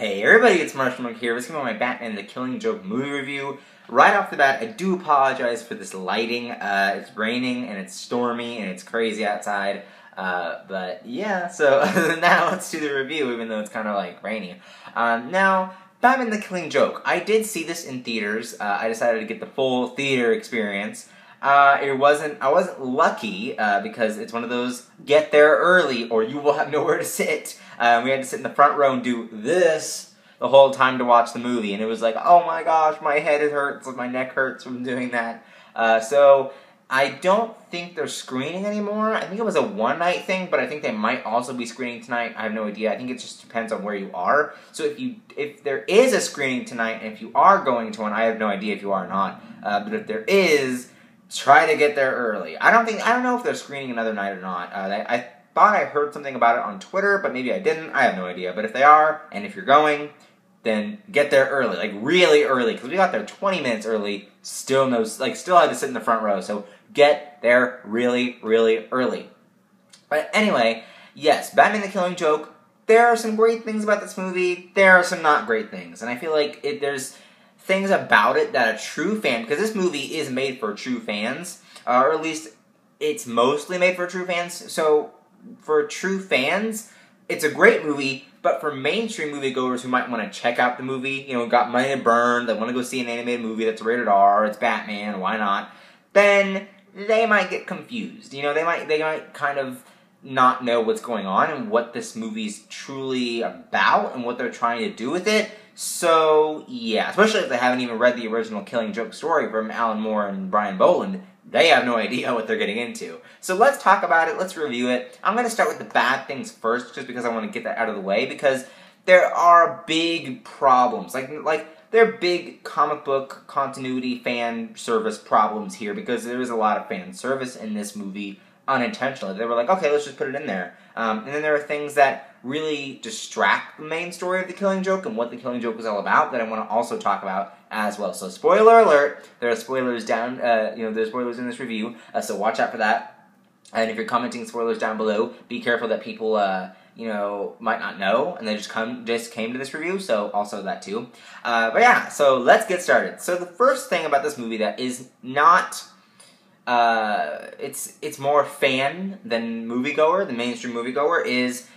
Hey everybody, it's Marshall Monk here. Let's come on my Batman the Killing Joke movie review. Right off the bat, I do apologize for this lighting. It's raining and it's stormy and it's crazy outside. But yeah, so now let's do the review, even though it's kind of like rainy. Now, Batman the Killing Joke. I did see this in theaters. I decided to get the full theater experience. I wasn't lucky because it's one of those get there early or you will have nowhere to sit. We had to sit in the front row and do this the whole time to watch the movie, and it was like, oh my gosh, my head hurts, my neck hurts from doing that. So I don't think they're screening anymore. I think it was a one-night thing, but I think they might also be screening tonight. I have no idea. I think it just depends on where you are. So if there is a screening tonight, and if you are going to one, I have no idea if you are or not. But if there is, try to get there early. I don't know if they're screening another night or not. I thought I heard something about it on Twitter, but maybe I didn't. I have no idea. But if they are, and if you're going, then get there early, like really early, because we got there 20 minutes early. Still had to sit in the front row. So get there really, really early. But anyway, yes, Batman the Killing Joke. There are some great things about this movie. There are some not great things, and I feel like there's things about it that a true fan, because this movie is made for true fans, or at least it's mostly made for true fans. So for true fans, it's a great movie, but for mainstream moviegoers who might want to check out the movie, got money to burn, they want to go see an animated movie that's rated R, it's Batman, why not, then they might get confused. They might kind of not know what's going on and what this movie's truly about and what they're trying to do with it. So, yeah, especially if they haven't even read the original Killing Joke story from Alan Moore and Brian Boland, they have no idea what they're getting into. So let's talk about it, let's review it. I'm going to start with the bad things first, just because I want to get that out of the way, because there are big problems. Like there are big comic book continuity fan service problems here, because there is a lot of fan service in this movie unintentionally. They were like, okay, let's just put it in there. And then there are things that really distract the main story of The Killing Joke and what The Killing Joke is all about that I want to also talk about as well. So spoiler alert, there are spoilers down, there's spoilers in this review, so watch out for that. And if you're commenting spoilers down below, be careful that people, might not know, and they just came to this review, so also that too. But yeah, so let's get started. So the first thing about this movie that is not it's more fan than moviegoer, the mainstream moviegoer, is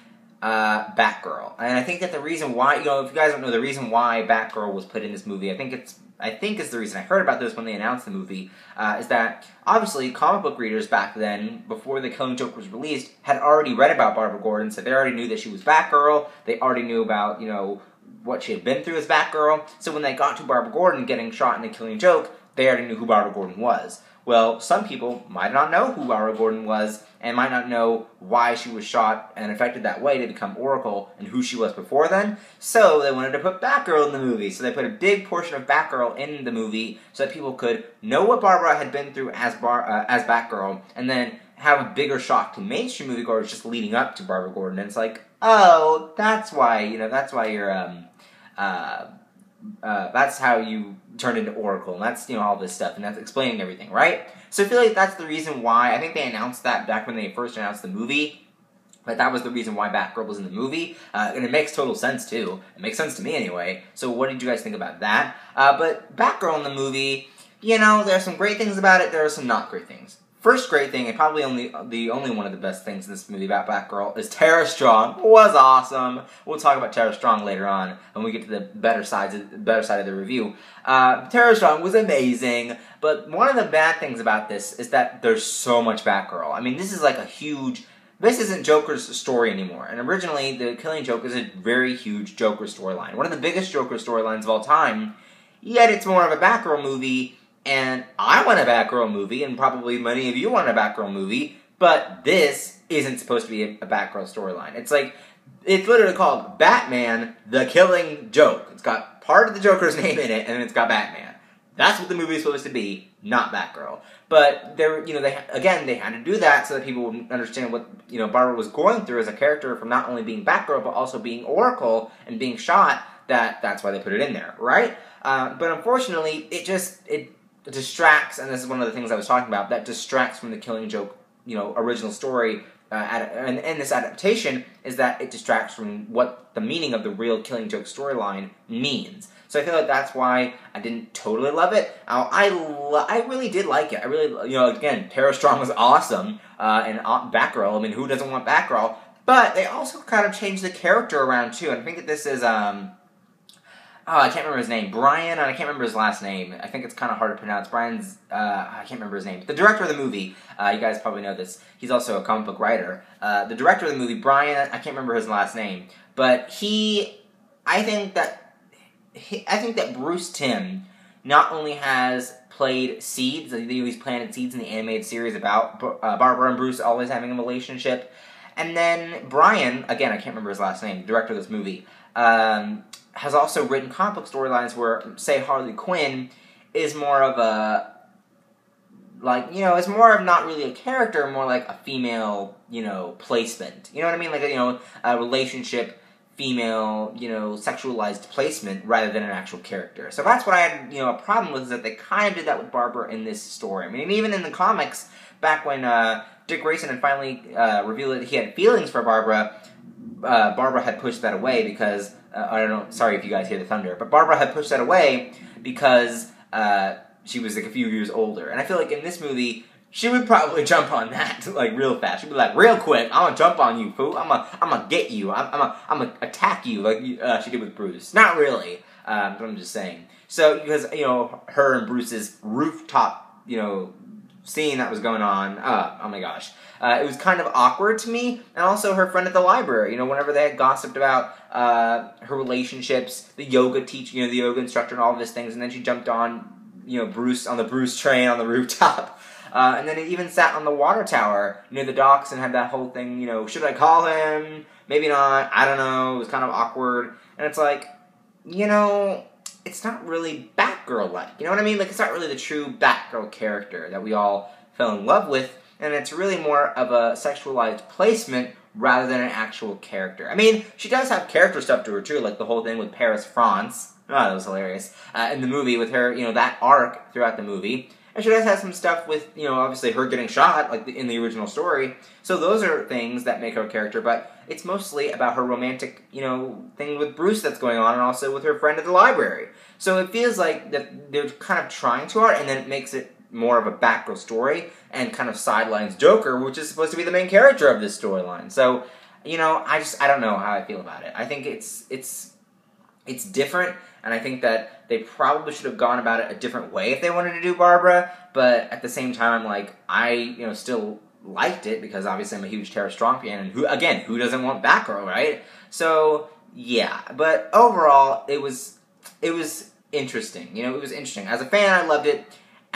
Batgirl. And I think that the reason why, if you guys don't know the reason why Batgirl was put in this movie, I think it's the reason I heard about this when they announced the movie, is that obviously comic book readers back then, before The Killing Joke was released, had already read about Barbara Gordon, so they already knew that she was Batgirl, they already knew about, what she had been through as Batgirl, so when they got to Barbara Gordon getting shot in The Killing Joke, they already knew who Barbara Gordon was. Well, some people might not know who Barbara Gordon was, and might not know why she was shot and affected that way to become Oracle, and who she was before then, so they wanted to put Batgirl in the movie. So they put a big portion of Batgirl in the movie, so that people could know what Barbara had been through as Batgirl, and then have a bigger shock to mainstream moviegoers just leading up to Barbara Gordon. And it's like, oh, that's why, that's why you're, that's how you turn into Oracle, and that's, all this stuff, and that's explaining everything, right? So I feel like that's the reason why, I think they announced that back when they first announced the movie, but that was the reason why Batgirl was in the movie, and it makes total sense, too. It makes sense to me, anyway. So what did you guys think about that? But Batgirl in the movie, there are some great things about it, there are some not great things. First great thing, and probably the only one of the best things in this movie about Batgirl, is Tara Strong. Was awesome. We'll talk about Tara Strong later on when we get to the better side of the review. Tara Strong was amazing, but one of the bad things about this is that there's so much Batgirl. I mean, this is like this isn't Joker's story anymore, and originally The Killing Joke is a very huge Joker storyline. One of the biggest Joker storylines of all time, yet it's more of a Batgirl movie. And I want a Batgirl movie, and probably many of you want a Batgirl movie, but this isn't supposed to be a Batgirl storyline. It's literally called Batman the Killing Joke. It's got part of the Joker's name in it, and it's got Batman. That's what the movie is supposed to be, not Batgirl. But they had to do that so that people would understand what, Barbara was going through as a character from not only being Batgirl, but also being Oracle and being shot. That's why they put it in there, right? But unfortunately, it distracts, and this is one of the things I was talking about, that distracts from the Killing Joke, original story in this adaptation is that it distracts from what the meaning of the real Killing Joke storyline means. So I feel like that's why I didn't totally love it. I really did like it. I really, again, Tara Strong was awesome, and Batgirl. I mean, who doesn't want Batgirl? But they also kind of changed the character around too. And I think that this is I can't remember his name. Brian, and I can't remember his last name. I think it's kind of hard to pronounce. Brian's, I can't remember his name. The director of the movie, you guys probably know this. He's also a comic book writer. The director of the movie, Brian, I can't remember his last name. But I think that Bruce Timm not only has played seeds, he's planted seeds in the animated series about Barbara and Bruce always having a relationship. And then Brian, again, I can't remember his last name, the director of this movie, has also written comic book storylines where, say, Harley Quinn is more of is more of not really a character, more like a female, placement. You know what I mean? Like, a relationship, female, sexualized placement rather than an actual character. So that's what I had, a problem with, is that they kind of did that with Barbara in this story. I mean, even in the comics, back when Dick Grayson had finally revealed that he had feelings for Barbara, Barbara had pushed that away because, I don't know, sorry if you guys hear the thunder, but Barbara had pushed that away because she was like a few years older. And I feel like in this movie, she would probably jump on that like real fast. She'd be like, real quick, I'm gonna jump on you, fool. I'm gonna get you. I'm gonna attack you like she did with Bruce. Not really, but I'm just saying. So, because, her and Bruce's rooftop, scene that was going on, oh my gosh. It was kind of awkward to me, and also her friend at the library, whenever they had gossiped about her relationships, the yoga teacher, the yoga instructor and all of these things, and then she jumped on, Bruce, on the Bruce train on the rooftop, and then it even sat on the water tower near the docks and had that whole thing, should I call him? Maybe not, I don't know, it was kind of awkward, and it's like, it's not really Batgirl-like, you know what I mean? Like, it's not really the true Batgirl character that we all fell in love with, and it's really more of a sexualized placement rather than an actual character. I mean, she does have character stuff to her, too, like the whole thing with Paris France. Oh, that was hilarious. In the movie with her, that arc throughout the movie. And she does have some stuff with, obviously her getting shot, like in the original story. So those are things that make her a character, but it's mostly about her romantic, thing with Bruce that's going on, and also with her friend at the library. So it feels like that they're kind of trying too hard, and then it makes it more of a Batgirl story, and kind of sidelines Joker, which is supposed to be the main character of this storyline. So, I don't know how I feel about it. I think it's different, and I think that they probably should have gone about it a different way if they wanted to do Barbara, but at the same time, I, still liked it, because obviously I'm a huge Tara Strong fan, and who doesn't want Batgirl, right? So, yeah, but overall, it was interesting, it was interesting. As a fan, I loved it.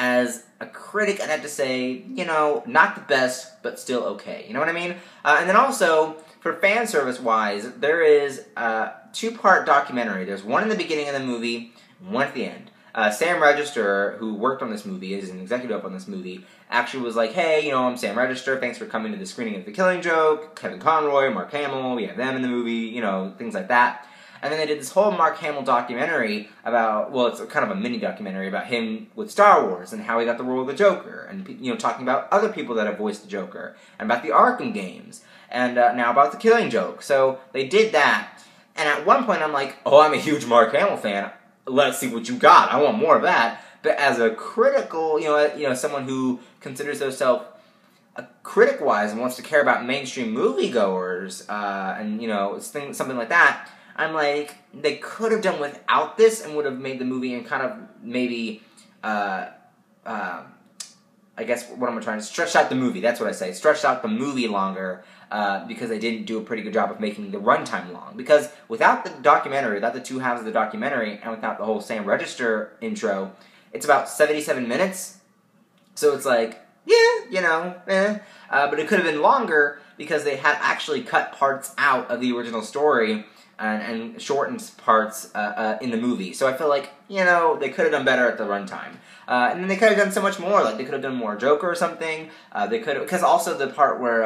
As a critic, I'd have to say, not the best, but still okay. You know what I mean? And then also, for fan service-wise, there is a two-part documentary. There's one in the beginning of the movie, and one at the end. Sam Register, who worked on this movie, is an executive on this movie, actually was like, hey, I'm Sam Register, thanks for coming to the screening of The Killing Joke, Kevin Conroy, Mark Hamill, we have them in the movie, things like that. And then they did this whole Mark Hamill documentary about, well, it's kind of a mini documentary about him with Star Wars and how he got the role of the Joker, and, talking about other people that have voiced the Joker, and about the Arkham games, and now about The Killing Joke. So they did that, and at one point I'm like, oh, I'm a huge Mark Hamill fan, let's see what you got, I want more of that. But as a critical, someone who considers themselves critic-wise and wants to care about mainstream moviegoers, and, something like that, I'm like, they could have done without this and would have made the movie and kind of maybe, I guess, what am I trying to, stretch out the movie, that's what I say, stretch out the movie longer, because they didn't do a pretty good job of making the runtime long. Because without the documentary, without the two halves of the documentary, and without the whole Sam Register intro, it's about 77 minutes, so it's like, yeah, but it could have been longer because they had actually cut parts out of the original story, and shortened parts in the movie. So I feel like, they could have done better at the runtime. And then they could have done so much more. Like, they could have done more Joker or something. They could have, because also the part where,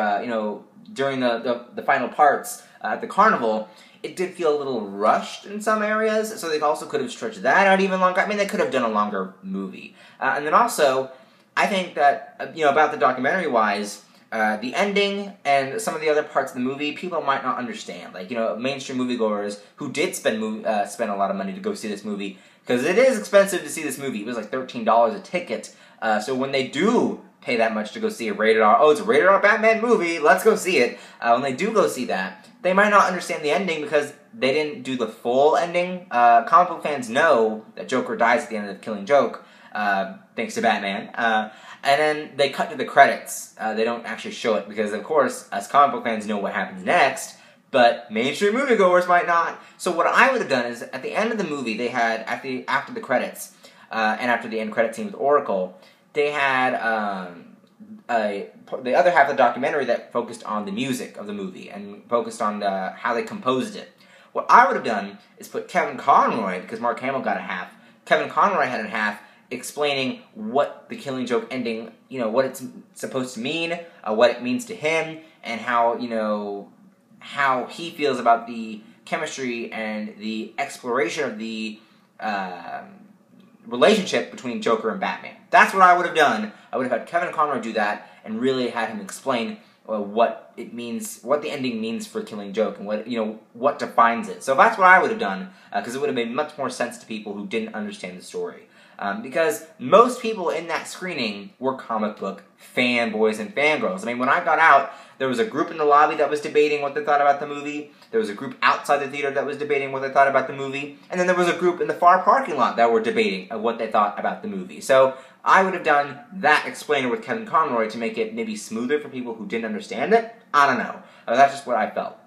during the final parts at the carnival, it did feel a little rushed in some areas. So they also could have stretched that out even longer. I mean, they could have done a longer movie. And then also, I think that, about the documentary-wise, the ending and some of the other parts of the movie, people might not understand. Like, mainstream moviegoers who did spend a lot of money to go see this movie, because it is expensive to see this movie. It was like $13 a ticket. So when they do pay that much to go see a rated R, it's a rated R Batman movie, let's go see it. When they do go see that, they might not understand the ending because they didn't do the full ending. Comic book fans know that Joker dies at the end of Killing Joke, thanks to Batman. And then they cut to the credits. They don't actually show it because, of course, us comic book fans know what happens next, but mainstream moviegoers might not. So what I would have done is, at the end of the movie, they had, after the credits, and after the end credit scene with Oracle, they had the other half of the documentary that focused on the music of the movie and focused on how they composed it. What I would have done is put Kevin Conroy, because Mark Hamill got a half, Kevin Conroy had a half, explaining what the Killing Joke ending, what it's supposed to mean, what it means to him, and how, how he feels about the chemistry and the exploration of the relationship between Joker and Batman. That's what I would have done. I would have had Kevin Conroy do that and really had him explain what it means, what the ending means for Killing Joke, and what defines it. So that's what I would have done, because it would have made much more sense to people who didn't understand the story. Because most people in that screening were comic book fanboys and fangirls. I mean, when I got out, there was a group in the lobby that was debating what they thought about the movie, there was a group outside the theater that was debating what they thought about the movie, and then there was a group in the far parking lot that were debating what they thought about the movie. So I would have done that explainer with Kevin Conroy to make it maybe smoother for people who didn't understand it. I don't know. That's just what I felt.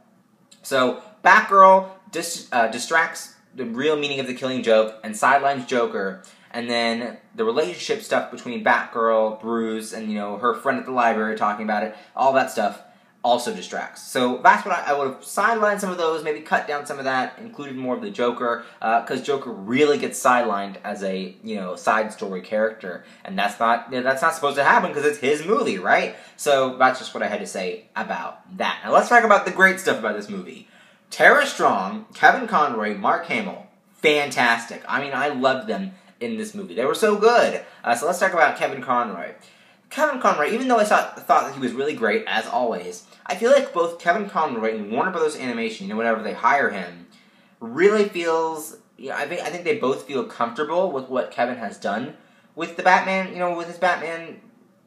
So Batgirl distracts the real meaning of the Killing Joke and sidelines Joker. And then the relationship stuff between Batgirl, Bruce, and, her friend at the library talking about it, all that stuff also distracts. So that's what I would have sidelined some of those, maybe cut down some of that, included more of the Joker, because Joker really gets sidelined as a, side story character. And that's not supposed to happen because it's his movie, right? So that's just what I had to say about that. Now let's talk about the great stuff about this movie. Tara Strong, Kevin Conroy, Mark Hamill, fantastic. I mean, I loved them in this movie. They were so good. So let's talk about Kevin Conroy. Kevin Conroy, even though I thought that he was really great, as always, I feel like both Kevin Conroy and Warner Bros. Animation, whenever they hire him, really feels, I think they both feel comfortable with what Kevin has done with the Batman, with his Batman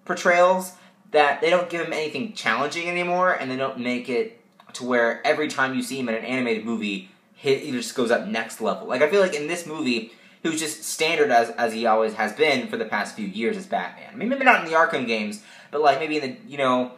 portrayals, that they don't give him anything challenging anymore, and they don't make it to where every time you see him in an animated movie, he just goes up next level. Like, I feel like in this movie, he was just standard as he always has been for the past few years as Batman. I mean, maybe not in the Arkham games, but like maybe in the,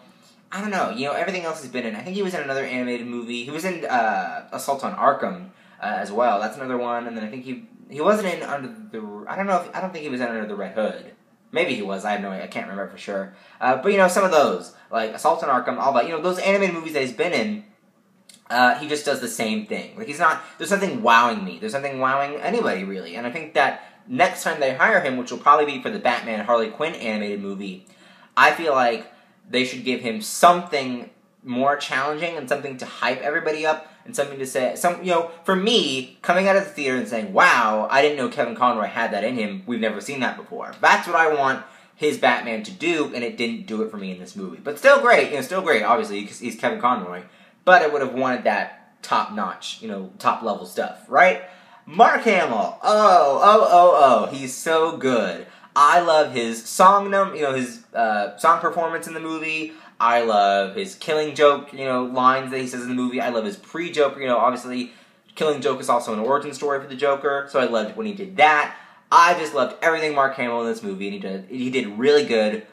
I don't know, everything else he's been in. I think he was in another animated movie. He was in Assault on Arkham as well. That's another one. And then I think he wasn't in Under the, I don't think he was in Under the Red Hood. Maybe he was, I have no idea, I can't remember for sure. But some of those, like Assault on Arkham, all that, those animated movies that he's been in, he just does the same thing. Like, there's nothing wowing me. There's nothing wowing anybody, really. And I think that next time they hire him, which will probably be for the Batman Harley Quinn animated movie, I feel like they should give him something more challenging and something to hype everybody up and something to say. For me, coming out of the theater and saying, wow, I didn't know Kevin Conroy had that in him. We've never seen that before. That's what I want his Batman to do, and it didn't do it for me in this movie. But still great, obviously, because he's Kevin Conroy. But I would have wanted that top-notch, top-level stuff, right? Mark Hamill, he's so good. I love his song, his song performance in the movie. I love his Killing Joke, lines that he says in the movie. I love his pre-Joker, obviously, Killing Joke is also an origin story for the Joker, so I loved when he did that. I just loved everything Mark Hamill in this movie, and he did really good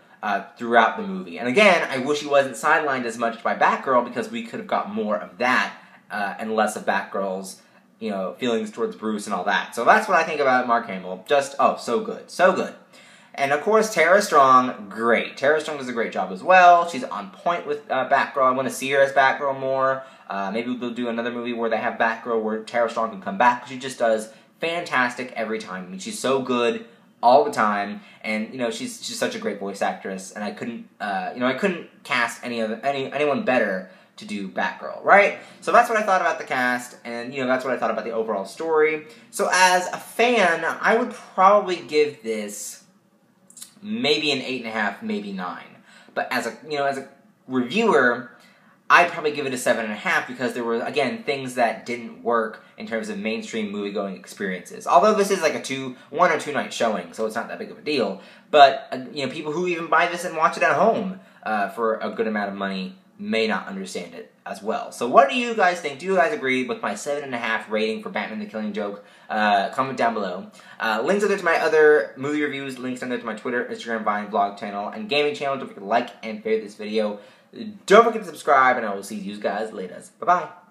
throughout the movie. And again, I wish he wasn't sidelined as much by Batgirl, because we could have got more of that and less of Batgirl's, feelings towards Bruce and all that. So that's what I think about Mark Hamill. Just, so good. So good. And of course, Tara Strong, great. Tara Strong does a great job as well. She's on point with Batgirl. I want to see her as Batgirl more. Maybe they'll do another movie where they have Batgirl where Tara Strong can come back. She just does fantastic every time. I mean, she's so good all the time, and she's such a great voice actress, and I couldn't cast anyone better to do Batgirl, right? So that's what I thought about the cast, and that's what I thought about the overall story. So as a fan, I would probably give this maybe an 8.5, maybe 9. But as a reviewer, I'd probably give it a 7.5 because there were, again, things that didn't work in terms of mainstream movie-going experiences. Although this is like a 1 or 2 night showing, so it's not that big of a deal. But, you know, people who even buy this and watch it at home for a good amount of money may not understand it as well. So what do you guys think? Do you guys agree with my 7.5 rating for Batman the Killing Joke? Comment down below. Links are there to my other movie reviews, links are there to my Twitter, Instagram, Vine, vlog channel, and gaming channel. Don't forget to like and favorite this video. Don't forget to subscribe, and I will see you guys later. Bye-bye.